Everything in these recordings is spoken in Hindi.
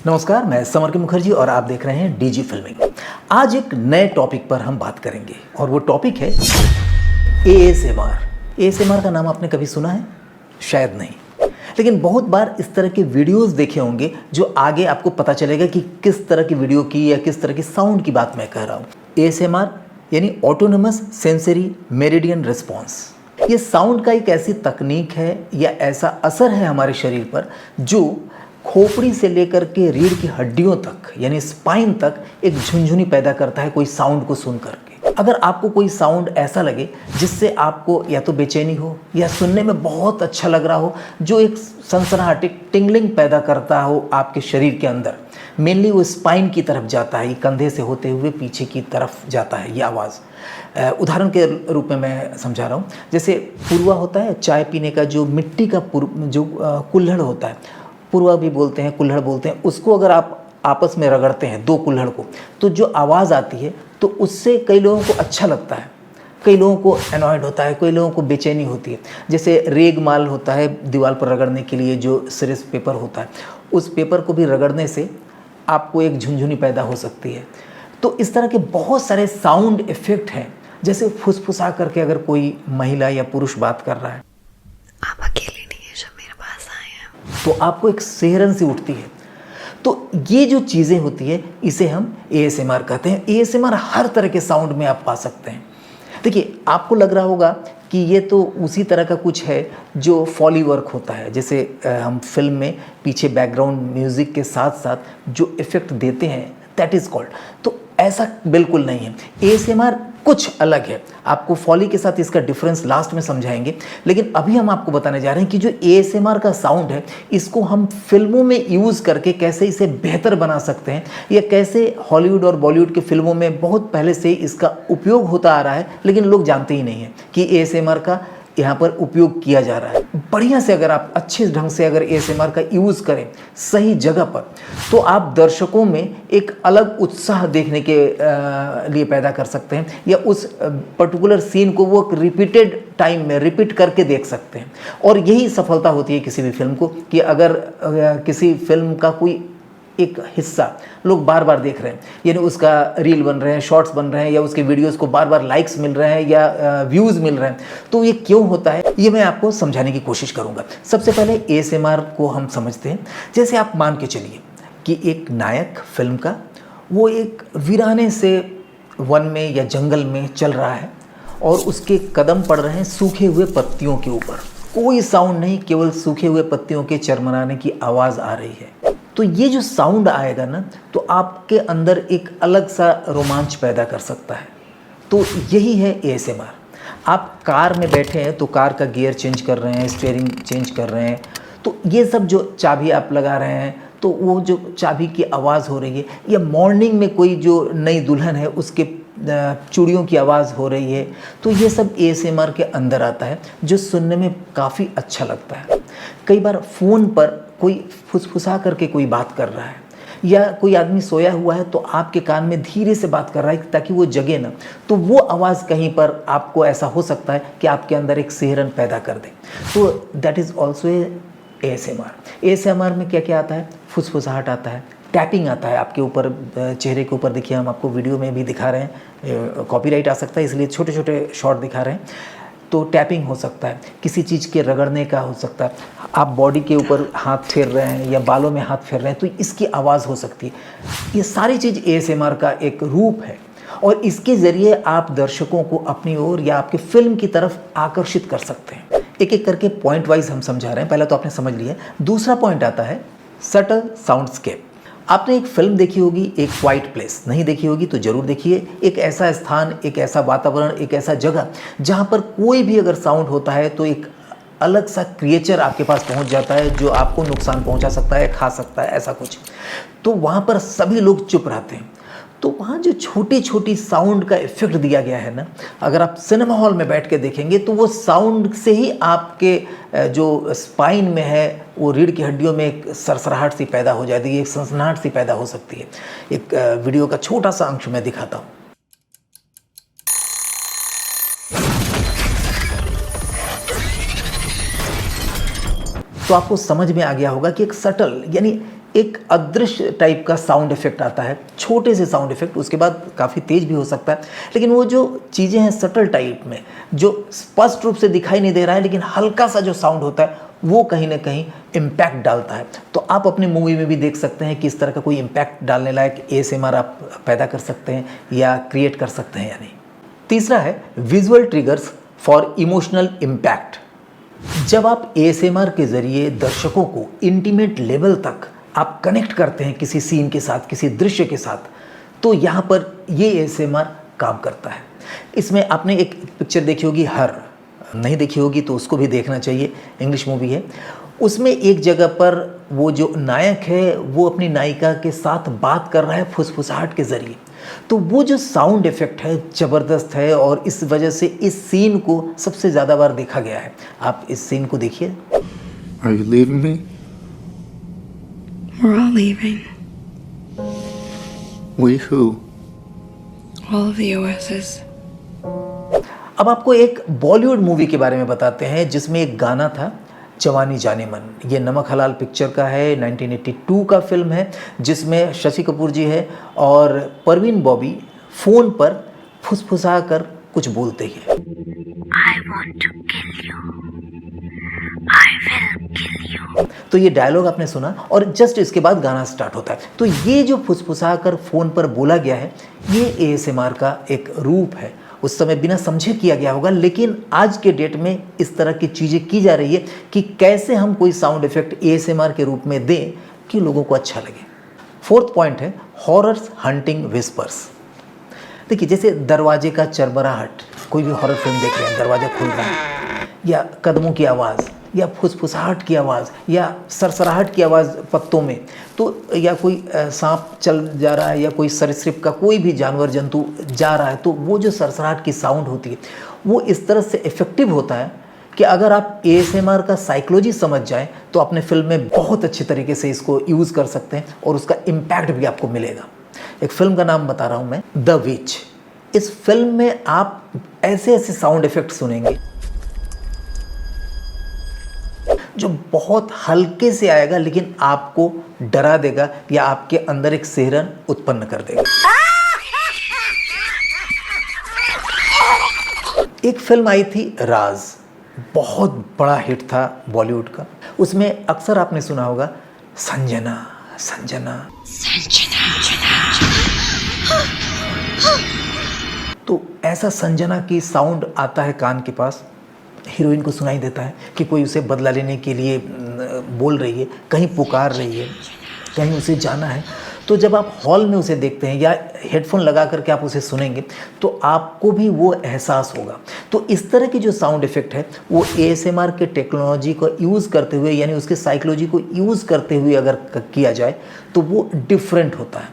नमस्कार, मैं समर के मुखर्जी और आप देख रहे हैं डीजी फिल्मिंग। आज एक नए टॉपिक पर हम बात करेंगे और वो टॉपिक है एएसएमआर। एएसएमआर का नाम आपने कभी सुना है? शायद नहीं, लेकिन बहुत बार इस तरह के वीडियोस देखे होंगे जो आगे आपको पता चलेगा कि किस तरह की वीडियो की या किस तरह की साउंड की बात मैं कह रहा हूँ। एएसएमआर यानी ऑटोनोमस सेंसरी मेरिडियन रिस्पॉन्स। ये साउंड का एक ऐसी तकनीक है या ऐसा असर है हमारे शरीर पर जो खोपड़ी से लेकर के रीढ़ की हड्डियों तक यानी स्पाइन तक एक झुनझुनी पैदा करता है कोई साउंड को सुन करके। अगर आपको कोई साउंड ऐसा लगे जिससे आपको या तो बेचैनी हो या सुनने में बहुत अच्छा लग रहा हो, जो एक सनसनाहट टिंगलिंग पैदा करता हो आपके शरीर के अंदर, मेनली वो स्पाइन की तरफ जाता है, कंधे से होते हुए पीछे की तरफ जाता है ये आवाज़। उदाहरण के रूप में मैं समझा रहा हूँ, जैसे पुरवा होता है चाय पीने का, जो मिट्टी का जो कुल्हड़ होता है, पुरवा भी बोलते हैं, कुल्हड़ बोलते हैं, उसको अगर आप आपस में रगड़ते हैं दो कुल्हड़ को, तो जो आवाज़ आती है तो उससे कई लोगों को अच्छा लगता है, कई लोगों को एनॉयड होता है, कई लोगों को बेचैनी होती है। जैसे रेग माल होता है दीवार पर रगड़ने के लिए, जो सिरिस पेपर होता है, उस पेपर को भी रगड़ने से आपको एक झुनझुनी पैदा हो सकती है। तो इस तरह के बहुत सारे साउंड इफ़ेक्ट हैं। जैसे फुसफुसा करके अगर कोई महिला या पुरुष बात कर रहा है, आप अकेले नहीं है जो मेरे पास आए हैं, तो आपको एक सिहरन सी उठती है। तो ये जो चीज़ें होती है इसे हम एएसएमआर कहते हैं। एएसएमआर हर तरह के साउंड में आप पा सकते हैं। देखिए, आपको लग रहा होगा कि ये तो उसी तरह का कुछ है जो फॉली वर्क होता है, जैसे हम फिल्म में पीछे बैकग्राउंड म्यूज़िक के साथ साथ जो इफ़ेक्ट देते हैं, दैट इज़ कॉल्ड। तो ऐसा बिल्कुल नहीं है। एएसएमआर कुछ अलग है। आपको फॉली के साथ इसका डिफरेंस लास्ट में समझाएंगे, लेकिन अभी हम आपको बताने जा रहे हैं कि जो एएसएमआर का साउंड है, इसको हम फिल्मों में यूज़ करके कैसे इसे बेहतर बना सकते हैं, या कैसे हॉलीवुड और बॉलीवुड की फिल्मों में बहुत पहले से इसका उपयोग होता आ रहा है, लेकिन लोग जानते ही नहीं हैं कि एएसएमआर का यहाँ पर उपयोग किया जा रहा है। बढ़िया से अगर आप अच्छे ढंग से अगर एएसएमआर का यूज़ करें सही जगह पर, तो आप दर्शकों में एक अलग उत्साह देखने के लिए पैदा कर सकते हैं, या उस पर्टिकुलर सीन को वो रिपीटेड टाइम में रिपीट करके देख सकते हैं। और यही सफलता होती है किसी भी फिल्म को, कि अगर किसी फिल्म का कोई एक हिस्सा लोग बार बार देख रहे हैं, यानी उसका रील बन रहे हैं, शॉर्ट्स बन रहे हैं, या उसके वीडियोस को बार बार लाइक्स मिल रहे हैं या व्यूज़ मिल रहे हैं, तो ये क्यों होता है ये मैं आपको समझाने की कोशिश करूँगा। सबसे पहले एएसएमआर को हम समझते हैं। जैसे आप मान के चलिए कि एक नायक फिल्म का वो एक वीराने से वन में या जंगल में चल रहा है और उसके कदम पड़ रहे हैं सूखे हुए पत्तियों के ऊपर, कोई साउंड नहीं, केवल सूखे हुए पत्तियों के चरमराने की आवाज़ आ रही है। तो ये जो साउंड आएगा ना, तो आपके अंदर एक अलग सा रोमांच पैदा कर सकता है। तो यही है एएसएमआर। आप कार में बैठे हैं तो कार का गियर चेंज कर रहे हैं, स्टीयरिंग चेंज कर रहे हैं, तो ये सब जो चाबी आप लगा रहे हैं तो वो जो चाबी की आवाज़ हो रही है, या मॉर्निंग में कोई जो नई दुल्हन है उसके चूड़ियों की आवाज़ हो रही है, तो ये सब एएसएमआर के अंदर आता है, जो सुनने में काफ़ी अच्छा लगता है। कई बार फ़ोन पर कोई फुसफुसा करके कोई बात कर रहा है, या कोई आदमी सोया हुआ है तो आपके कान में धीरे से बात कर रहा है ताकि वो जगे ना, तो वो आवाज़ कहीं पर आपको ऐसा हो सकता है कि आपके अंदर एक सिहरन पैदा कर दे। तो that is also ASMR. ASMR में क्या क्या आता है? फुसफुसाहट आता है, टैपिंग आता है आपके ऊपर, चेहरे के ऊपर। देखिए, हम आपको वीडियो में भी दिखा रहे हैं, कॉपीराइट आ सकता है इसलिए छोटे छोटे शॉट दिखा रहे हैं। तो टैपिंग हो सकता है, किसी चीज़ के रगड़ने का हो सकता है, आप बॉडी के ऊपर हाथ फेर रहे हैं या बालों में हाथ फेर रहे हैं तो इसकी आवाज़ हो सकती है। ये सारी चीज़ एएसएमआर का एक रूप है, और इसके ज़रिए आप दर्शकों को अपनी ओर या आपके फिल्म की तरफ आकर्षित कर सकते हैं। एक एक करके पॉइंट वाइज हम समझा रहे हैं। पहला तो आपने समझ लिया। दूसरा पॉइंट आता है सटल साउंडस्केप। आपने एक फिल्म देखी होगी, एक क्वाइट प्लेस। नहीं देखी होगी तो ज़रूर देखिए। एक ऐसा स्थान, एक ऐसा वातावरण, एक ऐसा जगह जहाँ पर कोई भी अगर साउंड होता है तो एक अलग सा क्रिएचर आपके पास पहुँच जाता है जो आपको नुकसान पहुँचा सकता है, खा सकता है, ऐसा कुछ। तो वहाँ पर सभी लोग चुप रहते हैं। तो वहाँ जो छोटी छोटी साउंड का इफ़ेक्ट दिया गया है ना, अगर आप सिनेमा हॉल में बैठ के देखेंगे तो वो साउंड से ही आपके जो स्पाइन में है, वो रीढ़ की हड्डियों में एक सरसराहट सी पैदा हो जाती है, एक सनसनाहट सी पैदा हो सकती है। एक वीडियो का छोटा सा अंश मैं दिखाता हूँ। तो आपको समझ में आ गया होगा कि एक सटल यानी एक अदृश्य टाइप का साउंड इफेक्ट आता है, छोटे से साउंड इफेक्ट, उसके बाद काफ़ी तेज भी हो सकता है, लेकिन वो जो चीज़ें हैं सटल टाइप में, जो स्पष्ट रूप से दिखाई नहीं दे रहा है लेकिन हल्का सा जो साउंड होता है वो कहीं ना कहीं इम्पैक्ट डालता है। तो आप अपनी मूवी में भी देख सकते हैं कि इस तरह का कोई इम्पैक्ट डालने लायक ASMR आप पैदा कर सकते हैं या क्रिएट कर सकते हैं या नहीं। तीसरा है visual triggers for emotional impact. जब आप ASMR के ज़रिए दर्शकों को इंटीमेट लेवल तक आप कनेक्ट करते हैं किसी सीन के साथ, किसी दृश्य के साथ, तो यहाँ पर ये ASMR काम करता है। इसमें आपने एक पिक्चर देखी होगी, हर, नहीं देखी होगी तो उसको भी देखना चाहिए, इंग्लिश मूवी है। उसमें एक जगह पर वो जो नायक है वो अपनी नायिका के साथ बात कर रहा है फुसफुसाहट के ज़रिए, तो वो जो साउंड इफ़ेक्ट है ज़बरदस्त है और इस वजह से इस सीन को सबसे ज़्यादा बार देखा गया है। आप इस सीन को देखिए। Are you leaving me? We're all leaving. We who? All of the OSs. अब आपको एक बॉलीवुड मूवी के बारे में बताते हैं जिसमें एक गाना था, जवानी जाने मन। ये नमक हलाल पिक्चर का है, 1982 का फिल्म है, जिसमें शशि कपूर जी है और परवीन बॉबी फ़ोन पर फुसफुसा कर कुछ बोलते हैं। I want to kill you. I will kill you. तो ये डायलॉग आपने सुना और जस्ट इसके बाद गाना स्टार्ट होता है। तो ये जो फुसफुसा कर फ़ोन पर बोला गया है, ये ASMR का एक रूप है। उस समय बिना समझे किया गया होगा, लेकिन आज के डेट में इस तरह की चीज़ें की जा रही है कि कैसे हम कोई साउंड इफेक्ट ASMR के रूप में दें कि लोगों को अच्छा लगे। फोर्थ पॉइंट है हॉरर्स हंटिंग विस्पर्स। देखिए, जैसे दरवाजे का चरमराहट, कोई भी हॉरर फिल्म देख रहे हैं, दरवाज़ा खुल रहा है, या कदमों की आवाज़, या फुसफुसाहट की आवाज़, या सरसराहट की आवाज़ पत्तों में, तो या कोई सांप चल जा रहा है या कोई सरीसृप का कोई भी जानवर जंतु जा रहा है, तो वो जो सरसराहट की साउंड होती है वो इस तरह से इफ़ेक्टिव होता है कि अगर आप ASMR का साइकोलॉजी समझ जाएं तो अपने फिल्म में बहुत अच्छे तरीके से इसको यूज़ कर सकते हैं और उसका इम्पैक्ट भी आपको मिलेगा। एक फिल्म का नाम बता रहा हूँ मैं, द विच। इस फिल्म में आप ऐसे ऐसे साउंड इफ़ेक्ट सुनेंगे जो बहुत हल्के से आएगा लेकिन आपको डरा देगा या आपके अंदर एक सिहरन उत्पन्न कर देगा। एक फिल्म आई थी राज, बहुत बड़ा हिट था बॉलीवुड का। उसमें अक्सर आपने सुना होगा संजना संजना। तो ऐसा संजना की साउंड आता है कान के पास, हीरोइन को सुनाई देता है कि कोई उसे बदला लेने के लिए बोल रही है, कहीं पुकार रही है, कहीं उसे जाना है। तो जब आप हॉल में उसे देखते हैं या हेडफोन लगा करके आप उसे सुनेंगे तो आपको भी वो एहसास होगा। तो इस तरह की जो साउंड इफ़ेक्ट है वो ASMR के टेक्नोलॉजी को यूज़ करते हुए, यानी उसके साइकोलॉजी को यूज़ करते हुए अगर किया जाए तो वो डिफरेंट होता है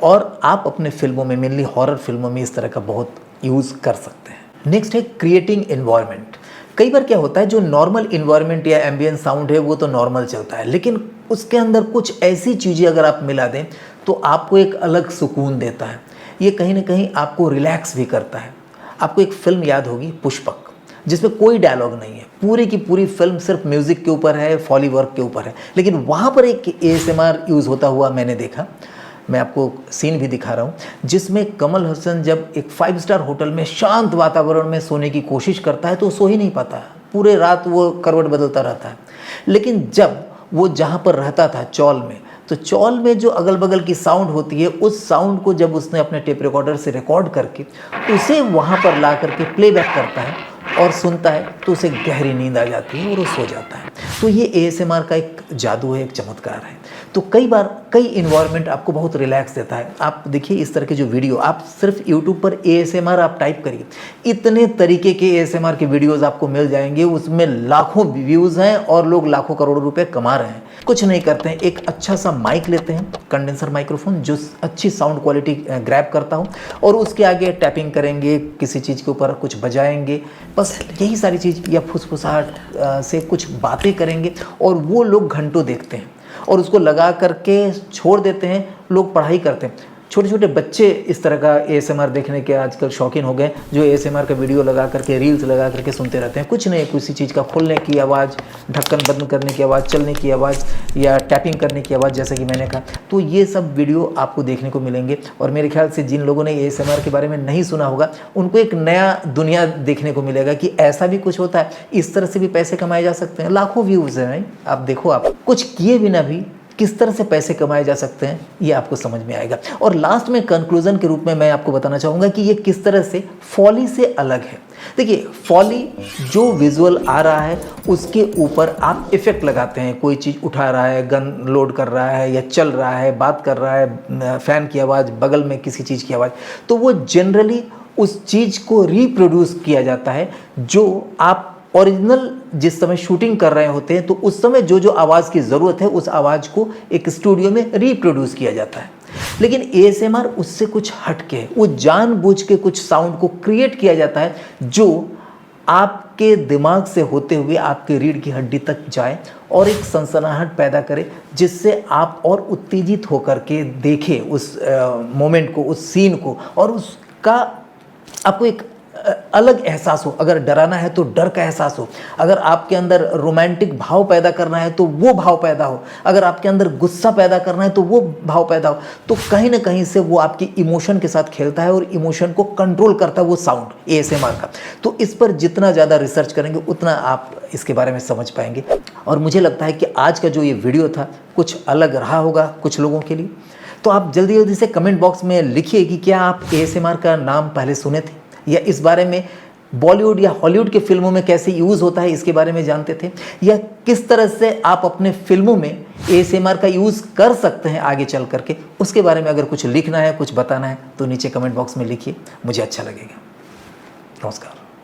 और आप अपने फिल्मों में, मेनली हॉरर फिल्मों में, इस तरह का बहुत यूज़ कर सकते हैं। नेक्स्ट है क्रिएटिंग एनवायरनमेंट। कई बार क्या होता है, जो नॉर्मल इन्वायरमेंट या एम्बियंट साउंड है वो तो नॉर्मल चलता है, लेकिन उसके अंदर कुछ ऐसी चीज़ें अगर आप मिला दें तो आपको एक अलग सुकून देता है। ये कहीं ना कहीं आपको रिलैक्स भी करता है। आपको एक फ़िल्म याद होगी पुष्पक, जिसमें कोई डायलॉग नहीं है, पूरी की पूरी फिल्म सिर्फ म्यूज़िक के ऊपर है, फॉली वर्क के ऊपर है, लेकिन वहाँ पर एक ASMR यूज़ होता हुआ मैंने देखा। मैं आपको सीन भी दिखा रहा हूँ जिसमें कमल हसन जब एक 5 स्टार होटल में शांत वातावरण में सोने की कोशिश करता है तो सो ही नहीं पाता, पूरे रात वो करवट बदलता रहता है। लेकिन जब वो जहाँ पर रहता था चौल में, तो चौल में जो अगल बगल की साउंड होती है, उस साउंड को जब उसने अपने टेप रिकॉर्डर से रिकॉर्ड करके उसे वहाँ पर ला करके प्लेबैक करता है और सुनता है तो उसे गहरी नींद आ जाती है और वो सो जाता है। तो ये ASMR का एक जादू है, एक चमत्कार है। तो कई बार कई इन्वायरमेंट आपको बहुत रिलैक्स देता है। आप देखिए इस तरह के जो वीडियो, आप सिर्फ YouTube पर ASMR आप टाइप करिए, इतने तरीके के ASMR के वीडियोस आपको मिल जाएंगे, उसमें लाखों व्यूज़ हैं और लोग लाखों करोड़ों रुपए कमा रहे हैं। कुछ नहीं करते हैं, एक अच्छा सा माइक लेते हैं, कंडेंसर माइक्रोफोन जो अच्छी साउंड क्वालिटी ग्रैब करता हो, और उसके आगे टैपिंग करेंगे, किसी चीज़ के ऊपर कुछ बजाएंगे, बस यही सारी चीज़, या फुसफुसाहट से कुछ बातें करेंगे और वो लोग घंटों देखते हैं और उसको लगा करके छोड़ देते हैं। लोग पढ़ाई करते हैं, छोटे छोटे बच्चे इस तरह का ASMR देखने के आजकल शौकीन हो गए, जो ASMR का वीडियो लगा करके, रील्स लगा करके सुनते रहते हैं। कुछ नहीं, किसी चीज़ का खोलने की आवाज़, ढक्कन बंद करने की आवाज़, चलने की आवाज़ या टैपिंग करने की आवाज़, जैसे कि मैंने कहा। तो ये सब वीडियो आपको देखने को मिलेंगे। और मेरे ख्याल से जिन लोगों ने ASMR के बारे में नहीं सुना होगा, उनको एक नया दुनिया देखने को मिलेगा कि ऐसा भी कुछ होता है, इस तरह से भी पैसे कमाए जा सकते हैं। लाखों व्यूज़ हैं, आप देखो, आप कुछ किए बिना भी किस तरह से पैसे कमाए जा सकते हैं, ये आपको समझ में आएगा। और लास्ट में कंक्लूजन के रूप में मैं आपको बताना चाहूँगा कि ये किस तरह से फॉली से अलग है। देखिए, फॉली जो विजुअल आ रहा है उसके ऊपर आप इफ़ेक्ट लगाते हैं। कोई चीज़ उठा रहा है, गन लोड कर रहा है, या चल रहा है, बात कर रहा है, फ़ैन की आवाज़, बगल में किसी चीज़ की आवाज़, तो वो जनरली उस चीज़ को रिप्रोड्यूस किया जाता है जो आप ओरिजिनल जिस समय शूटिंग कर रहे होते हैं, तो उस समय जो जो आवाज़ की ज़रूरत है उस आवाज़ को एक स्टूडियो में रिप्रोड्यूस किया जाता है। लेकिन ASMR उससे कुछ हट के, वो जानबूझ के कुछ साउंड को क्रिएट किया जाता है जो आपके दिमाग से होते हुए आपके रीढ़ की हड्डी तक जाए और एक सनसनाहट पैदा करे, जिससे आप और उत्तेजित होकर के देखें उस मोमेंट को, उस सीन को, और उसका आपको एक अलग एहसास हो। अगर डराना है तो डर का एहसास हो, अगर आपके अंदर रोमांटिक भाव पैदा करना है तो वो भाव पैदा हो, अगर आपके अंदर गुस्सा पैदा करना है तो वो भाव पैदा हो। तो कहीं ना कहीं से वो आपकी इमोशन के साथ खेलता है और इमोशन को कंट्रोल करता है वो साउंड ASMR का। तो इस पर जितना ज़्यादा रिसर्च करेंगे उतना आप इसके बारे में समझ पाएंगे। और मुझे लगता है कि आज का जो ये वीडियो था कुछ अलग रहा होगा कुछ लोगों के लिए। तो आप जल्दी जल्दी से कमेंट बॉक्स में लिखिए कि क्या आप ASMR का नाम पहले सुने थे, या इस बारे में बॉलीवुड या हॉलीवुड के फिल्मों में कैसे यूज़ होता है इसके बारे में जानते थे, या किस तरह से आप अपने फिल्मों में ASMR का यूज़ कर सकते हैं आगे चल करके। उसके बारे में अगर कुछ लिखना है, कुछ बताना है, तो नीचे कमेंट बॉक्स में लिखिए, मुझे अच्छा लगेगा। नमस्कार।